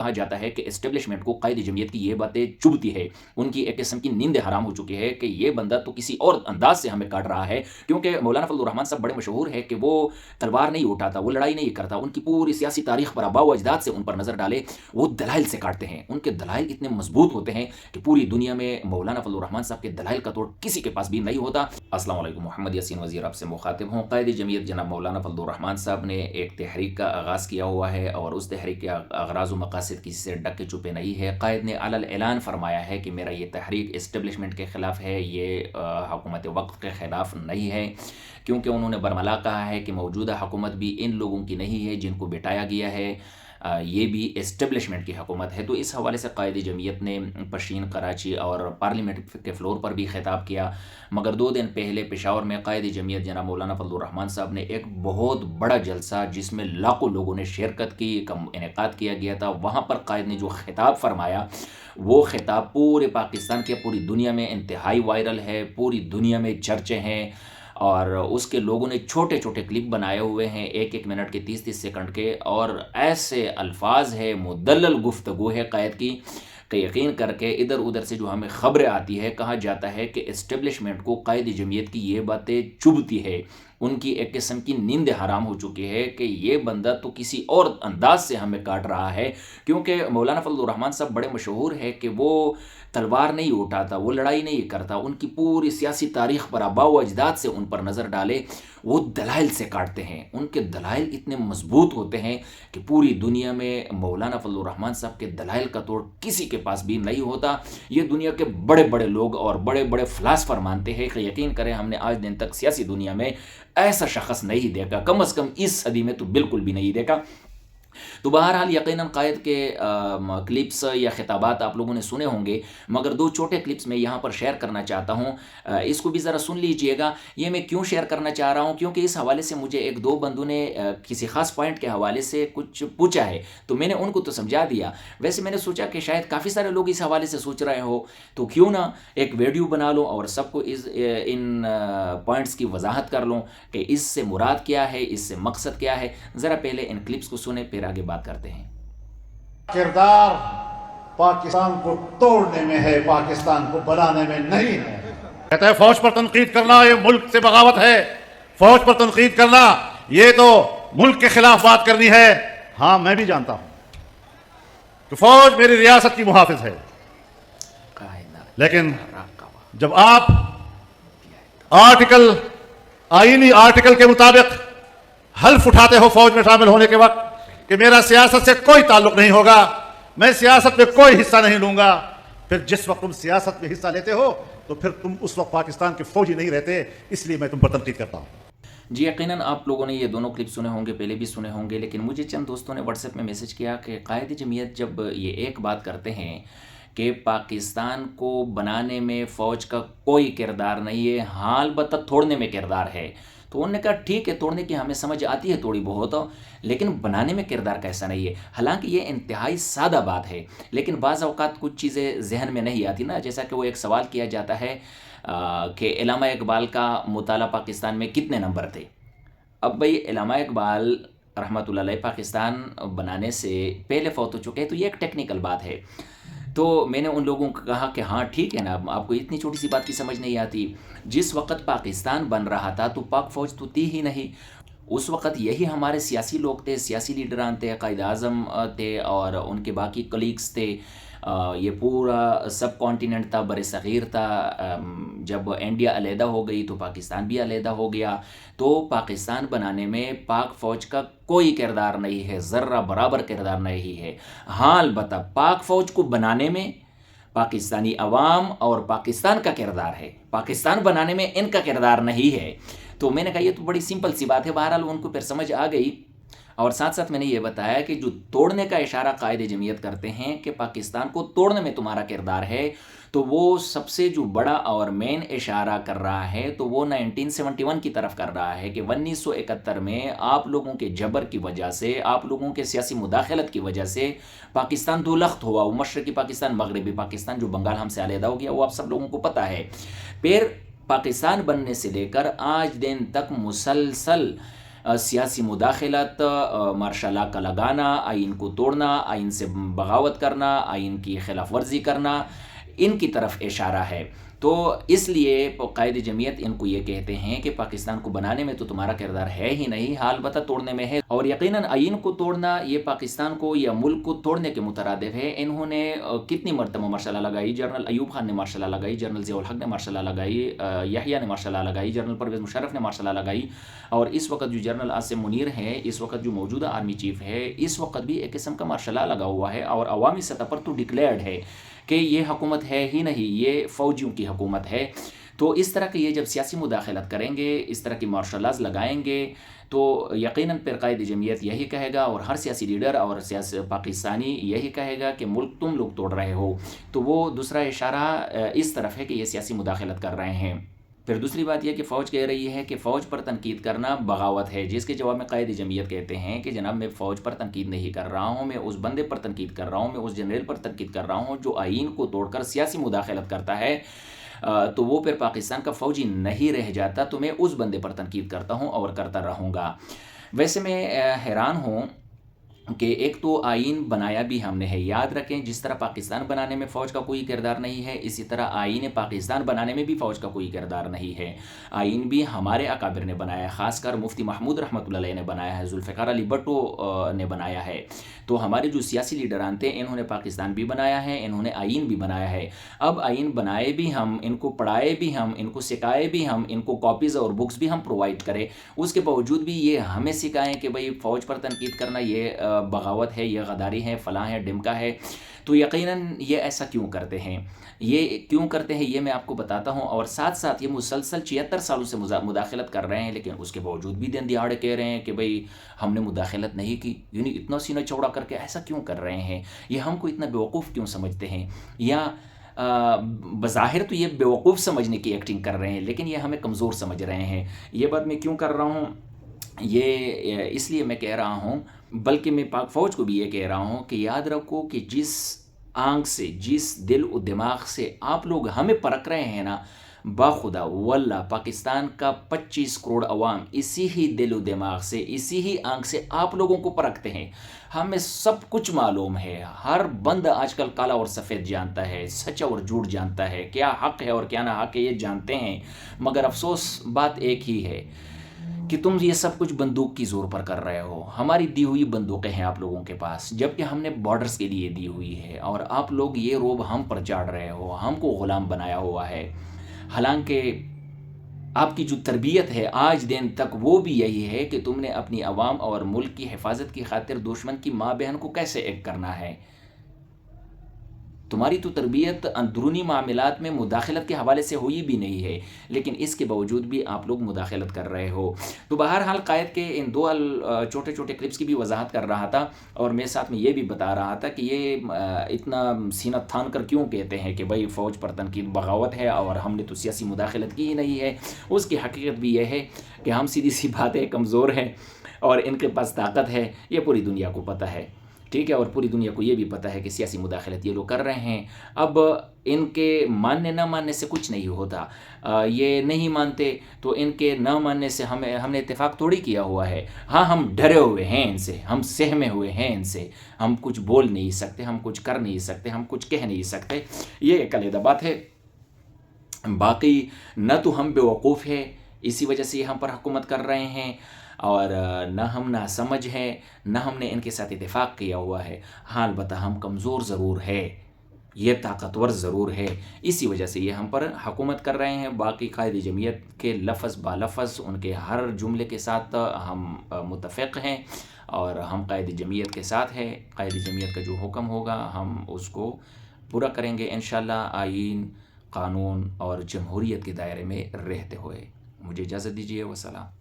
کہا جاتا ہے کہ اسٹیبلشمنٹ کو قائد جمعیت کی یہ باتیں چبھتی ہے، ان کی ایک قسم کی نیند حرام ہو چکی ہے کہ یہ بندہ تو کسی اور انداز سے ہمیں کاٹ رہا ہے، کیونکہ مولانا فضل الرحمان صاحب بڑے مشہور ہے کہ وہ تلوار نہیں اٹھاتا، وہ لڑائی نہیں کرتا، ان کی پوری سیاسی تاریخ پر آباء و اجداد سے ان پر نظر ڈالے وہ دلائل سے کاٹتے ہیں، ان کے دلائل اتنے مضبوط ہوتے ہیں کہ پوری دنیا میں مولانا فضل الرحمان صاحب کے دلائل کا توڑ کسی کے پاس بھی نہیں ہوتا۔ السلام علیکم، محمد یاسین وزیر آپ سے مخاطب ہوں۔ قائد جمعیت جناب مولانا فضل الرحمان صاحب نے ایک تحریک کا آغاز کیا ہوا ہے اور اس تحریک کے اغراض و مقاصد کسی سے ڈکے چھپے نہیں ہے۔ قائد نے علی الاعلان فرمایا ہے کہ میرا یہ تحریک اسٹیبلشمنٹ کے خلاف ہے، یہ حکومت وقت کے خلاف نہیں ہے، کیونکہ انہوں نے برملا کہا ہے کہ موجودہ حکومت بھی ان لوگوں کی نہیں ہے جن کو بٹایا گیا ہے، یہ بھی اسٹیبلشمنٹ کی حکومت ہے۔ تو اس حوالے سے قائد جمعیت نے پشین، کراچی اور پارلیمنٹ کے فلور پر بھی خطاب کیا، مگر 2 دن پہلے پشاور میں قائد جمعیت جناب مولانا فضل الرحمان صاحب نے ایک بہت بڑا جلسہ جس میں لاکھوں لوگوں نے شرکت کی کا انعقاد کیا گیا تھا، وہاں پر قائد نے جو خطاب فرمایا وہ خطاب پورے پاکستان کے، پوری دنیا میں انتہائی وائرل ہے، پوری دنیا میں چرچے ہیں، اور اس کے لوگوں نے چھوٹے چھوٹے کلپ بنائے ہوئے ہیں 1 منٹ کے 30 سیکنڈ کے، اور ایسے الفاظ ہے، مدلل گفتگو ہے قائد کی کہ یقین کر کے ادھر ادھر سے جو ہمیں خبریں آتی ہے، کہا جاتا ہے کہ اسٹیبلشمنٹ کو قائد جمعیت کی یہ باتیں چبھتی ہے، ان کی ایک قسم کی نیند حرام ہو چکی ہے کہ یہ بندہ تو کسی اور انداز سے ہمیں کاٹ رہا ہے، کیونکہ مولانا فضل الرحمان صاحب بڑے مشہور ہے کہ وہ تلوار نہیں اٹھاتا، وہ لڑائی نہیں کرتا، ان کی پوری سیاسی تاریخ پر آباء و اجداد سے ان پر نظر ڈالے وہ دلائل سے کاٹتے ہیں، ان کے دلائل اتنے مضبوط ہوتے ہیں کہ پوری دنیا میں مولانا فضل الرحمان صاحب کے دلائل کا توڑ کسی کے پاس بھی نہیں ہوتا۔ یہ دنیا کے بڑے بڑے لوگ اور بڑے بڑے فلاسفر مانتے ہیں کہ یقین کریں ہم نے آج دن تک سیاسی دنیا میں ایسا شخص نہیں دیکھا، کم از کم اس صدی میں تو بالکل بھی نہیں دیکھا۔ تو بہرحال یقیناً قائد کے کلپس یا خطابات آپ لوگوں نے سنے ہوں گے، مگر 2 چھوٹے کلپس میں یہاں پر شیئر کرنا چاہتا ہوں، اس کو بھی ذرا سن لیجئے گا۔ یہ میں کیوں شیئر کرنا چاہ رہا ہوں؟ کیونکہ اس حوالے سے مجھے 1-2 بندوں نے کسی خاص پوائنٹ کے حوالے سے کچھ پوچھا ہے، تو میں نے ان کو تو سمجھا دیا، ویسے میں نے سوچا کہ شاید کافی سارے لوگ اس حوالے سے سوچ رہے ہو، تو کیوں نہ ایک ویڈیو بنا لوں اور سب کو ان پوائنٹس کی وضاحت کر لوں کہ اس سے مراد کیا ہے، اس سے مقصد کیا ہے۔ ذرا پہلے ان کلپس کو سنیں، پھر آگے بات کرتے ہیں۔ کردار پاکستان کو توڑنے میں ہے، پاکستان کو بنانے میں نہیں ہے۔ کہتا ہے فوج پر تنقید کرنا یہ ملک سے بغاوت ہے، فوج پر تنقید کرنا یہ تو ملک کے خلاف بات کرنی ہے۔ ہاں میں بھی جانتا ہوں کہ فوج میری ریاست کی محافظ ہے، لیکن جب آپ آئینی آرٹیکل کے مطابق حلف اٹھاتے ہو فوج میں شامل ہونے کے وقت کہ میرا سیاست سے کوئی تعلق نہیں ہوگا، میں سیاست میں کوئی حصہ نہیں لوں گا، پھر جس وقت تم سیاست میں حصہ لیتے ہو تو پھر تم اس وقت پاکستان کے فوجی نہیں رہتے، اس لیے میں تم پر تنقید کرتا ہوں۔ جی یقیناً آپ لوگوں نے یہ دونوں کلپ سنے ہوں گے، پہلے بھی سنے ہوں گے، لیکن مجھے چند دوستوں نے واٹس ایپ میں میسج کیا کہ قائد جمعیت جب یہ ایک بات کرتے ہیں کہ پاکستان کو بنانے میں فوج کا کوئی کردار نہیں ہے، ہاں البتہ توڑنے میں کردار ہے، تو انہوں نے کہا ٹھیک ہے، توڑنے کی ہمیں سمجھ آتی ہے تھوڑی بہت، لیکن بنانے میں کردار کیسا نہیں ہے۔ حالانکہ یہ انتہائی سادہ بات ہے، لیکن بعض اوقات کچھ چیزیں ذہن میں نہیں آتی نا، جیسا کہ وہ ایک سوال کیا جاتا ہے کہ علامہ اقبال کا مطالعہ پاکستان میں کتنے نمبر تھے؟ اب بھئی علامہ اقبال رحمۃ اللہ علیہ پاکستان بنانے سے پہلے فوت ہو چکے ہیں، تو یہ ایک ٹیکنیکل بات ہے۔ تو میں نے ان لوگوں کو کہا کہ ہاں ٹھیک ہے نا، آپ کو اتنی چھوٹی سی بات کی سمجھ نہیں آتی، جس وقت پاکستان بن رہا تھا تو پاک فوج تو تھی ہی نہیں، اس وقت یہی ہمارے سیاسی لوگ تھے، سیاسی لیڈران تھے، قائد اعظم تھے اور ان کے باقی کلیگز تھے، یہ پورا سب کانٹیننٹ تھا، بر صغیر تھا، جب انڈیا علیحدہ ہو گئی تو پاکستان بھی علیحدہ ہو گیا، تو پاکستان بنانے میں پاک فوج کا کوئی کردار نہیں ہے، ذرہ برابر کردار نہیں ہے۔ ہاں البتہ پاک فوج کو بنانے میں پاکستانی عوام اور پاکستان کا کردار ہے، پاکستان بنانے میں ان کا کردار نہیں ہے۔ تو میں نے کہا یہ تو بڑی سمپل سی بات ہے، بہرحال ان کو پھر سمجھ آ گئی، اور ساتھ ساتھ میں نے یہ بتایا کہ جو توڑنے کا اشارہ قائد جمعیت کرتے ہیں کہ پاکستان کو توڑنے میں تمہارا کردار ہے، تو وہ سب سے جو بڑا اور مین اشارہ کر رہا ہے تو وہ 1971 کی طرف کر رہا ہے کہ 1971 میں آپ لوگوں کے جبر کی وجہ سے، آپ لوگوں کے سیاسی مداخلت کی وجہ سے پاکستان دو لخت ہوا، وہ مشرقی پاکستان، مغربی پاکستان، جو بنگال ہم سے علیحدہ ہو گیا، وہ آپ سب لوگوں کو پتہ ہے۔ پھر پاکستان بننے سے لے کر آج دن تک مسلسل سیاسی مداخلت، مارشل لا کا لگانا، آئین کو توڑنا، آئین سے بغاوت کرنا، آئین کی خلاف ورزی کرنا، ان کی طرف اشارہ ہے۔ تو اس لیے قائد جمعیت ان کو یہ کہتے ہیں کہ پاکستان کو بنانے میں تو تمہارا کردار ہے ہی نہیں، حال البتہ توڑنے میں ہے، اور یقیناً آئین کو توڑنا یہ پاکستان کو یا ملک کو توڑنے کے مترادف ہے۔ انہوں نے کتنی مرتبہ مارشل لا لگائی، جنرل ایوب خان نے مارشل لا لگائی، جنرل ضیاء الحق نے مارشل لا لگائی، یحییٰ نے مارشل لا لگائی، جنرل پرویز مشرف نے مارشل لا لگائی، اور اس وقت جو جنرل عاصم منیر ہے، اس وقت جو موجودہ آرمی چیف ہے، اس وقت بھی ایک قسم کا مارشل لا لگا ہوا ہے، اور عوامی سطح پر تو ڈکلیئرڈ ہے کہ یہ حکومت ہے ہی نہیں، یہ فوجیوں کی حکومت ہے۔ تو اس طرح کے یہ جب سیاسی مداخلت کریں گے، اس طرح کی مارشل لاز لگائیں گے، تو یقیناً پھر قائد جمعیت یہی کہے گا، اور ہر سیاسی لیڈر اور پاکستانی یہی کہے گا کہ ملک تم لوگ توڑ رہے ہو۔ تو وہ دوسرا اشارہ اس طرف ہے کہ یہ سیاسی مداخلت کر رہے ہیں۔ پھر دوسری بات یہ کہ فوج کہہ رہی ہے کہ فوج پر تنقید کرنا بغاوت ہے، جس کے جواب میں قائد جمعیت کہتے ہیں کہ جناب میں فوج پر تنقید نہیں کر رہا ہوں، میں اس بندے پر تنقید کر رہا ہوں، میں اس جنرل پر تنقید کر رہا ہوں جو آئین کو توڑ کر سیاسی مداخلت کرتا ہے، تو وہ پھر پاکستان کا فوجی نہیں رہ جاتا، تو میں اس بندے پر تنقید کرتا ہوں اور کرتا رہوں گا۔ ویسے میں حیران ہوں کہ ایک تو آئین بنایا بھی ہم نے ہے، یاد رکھیں جس طرح پاکستان بنانے میں فوج کا کوئی کردار نہیں ہے، اسی طرح آئین پاکستان بنانے میں بھی فوج کا کوئی کردار نہیں ہے۔ آئین بھی ہمارے اکابر نے بنایا ہے، خاص کر مفتی محمود رحمۃ اللہ علیہ نے بنایا ہے، ذوالفقار علی بھٹو نے بنایا ہے۔ تو ہمارے جو سیاسی لیڈران تھے انہوں نے پاکستان بھی بنایا ہے، انہوں نے آئین بھی بنایا ہے۔ اب آئین بنائے بھی ہم، ان کو پڑھائے بھی ہم، ان کو سکھائے بھی ہم، ان کو کاپیز اور بکس بھی ہم پرووائڈ کریں، اس کے باوجود بھی یہ ہمیں سکھائیں کہ بھئی فوج پر تنقید کرنا یہ بغاوت ہے، یہ غداری ہے، فلاں ہے، ڈمکا ہے۔ تو یقیناً یہ ایسا کیوں کرتے ہیں، یہ کیوں کرتے ہیں یہ میں آپ کو بتاتا ہوں، اور ساتھ ساتھ یہ مسلسل 76 سالوں سے مداخلت کر رہے ہیں، لیکن اس کے باوجود بھی دن دہاڑے کہہ رہے ہیں کہ بھئی ہم نے مداخلت نہیں کی، یعنی اتنا سینہ چوڑا کر کے ایسا کیوں کر رہے ہیں، یہ ہم کو اتنا بیوقوف کیوں سمجھتے ہیں، یا بظاہر تو یہ بیوقوف سمجھنے کی ایکٹنگ کر رہے ہیں، لیکن یہ ہمیں کمزور سمجھ رہے ہیں۔ یہ بات میں کیوں کر رہا ہوں، یہ اس لیے میں کہہ رہا ہوں، بلکہ میں پاک فوج کو بھی یہ کہہ رہا ہوں کہ یاد رکھو کہ جس آنکھ سے، جس دل و دماغ سے آپ لوگ ہمیں پرکھ رہے ہیں نا، باخدا واللہ پاکستان کا 25 کروڑ عوام اسی ہی دل و دماغ سے، اسی ہی آنکھ سے آپ لوگوں کو پرکھتے ہیں۔ ہمیں سب کچھ معلوم ہے، ہر بند آج کل کالا اور سفید جانتا ہے، سچ اور جھوٹ جانتا ہے، کیا حق ہے اور کیا نہ حق ہے یہ جانتے ہیں، مگر افسوس بات ایک ہی ہے کہ تم یہ سب کچھ بندوق کی زور پر کر رہے ہو۔ ہماری دی ہوئی بندوقیں ہیں آپ لوگوں کے پاس، جبکہ ہم نے بارڈرز کے لیے دی ہوئی ہے، اور آپ لوگ یہ روب ہم پر چاڑ رہے ہو، ہم کو غلام بنایا ہوا ہے۔ حالانکہ آپ کی جو تربیت ہے آج دن تک وہ بھی یہی ہے کہ تم نے اپنی عوام اور ملک کی حفاظت کی خاطر دشمن کی ماں بہن کو کیسے ایک کرنا ہے۔ تمہاری تو تربیت اندرونی معاملات میں مداخلت کے حوالے سے ہوئی بھی نہیں ہے، لیکن اس کے باوجود بھی آپ لوگ مداخلت کر رہے ہو۔ تو بہرحال قائد کے ان دو چھوٹے چھوٹے کلپس کی بھی وضاحت کر رہا تھا، اور میں ساتھ میں یہ بھی بتا رہا تھا کہ یہ اتنا سینہ تھان کر کیوں کہتے ہیں کہ بھائی فوج پر تنقید بغاوت ہے اور ہم نے تو سیاسی مداخلت کی ہی نہیں ہے۔ اس کی حقیقت بھی یہ ہے کہ ہم سیدھی سی بات ہے کمزور ہیں، اور ان کے پاس طاقت ہے، یہ پوری دنیا کو پتہ ہے، ٹھیک ہے، اور پوری دنیا کو یہ بھی پتہ ہے کہ سیاسی مداخلت یہ لوگ کر رہے ہیں۔ اب ان کے ماننے نہ ماننے سے کچھ نہیں ہوتا، یہ نہیں مانتے تو ان کے نہ ماننے سے ہم نے اتفاق تھوڑی کیا ہوا ہے۔ ہاں ہم ڈرے ہوئے ہیں ان سے، ہم سہمے ہوئے ہیں ان سے، ہم کچھ بول نہیں سکتے، ہم کچھ کر نہیں سکتے، ہم کچھ کہہ نہیں سکتے، یہ ایک علیحدہ بات ہے۔ باقی نہ تو ہم بیوقوف ہیں اسی وجہ سے یہ ہم پر حکومت کر رہے ہیں، اور نہ ہم ناسمجھ ہیں، نہ ہم نے ان کے ساتھ اتفاق کیا ہوا ہے۔ ہاں البتہ ہم کمزور ضرور ہے، یہ طاقتور ضرور ہے، اسی وجہ سے یہ ہم پر حکومت کر رہے ہیں۔ باقی قائد جمعیت کے لفظ با لفظ ان کے ہر جملے کے ساتھ ہم متفق ہیں، اور ہم قائد جمعیت کے ساتھ ہیں۔ قائد جمعیت کا جو حکم ہوگا ہم اس کو پورا کریں گے انشاءاللہ، آئین، قانون اور جمہوریت کے دائرے میں رہتے ہوئے۔ مجھے اجازت دیجیے، والسلام۔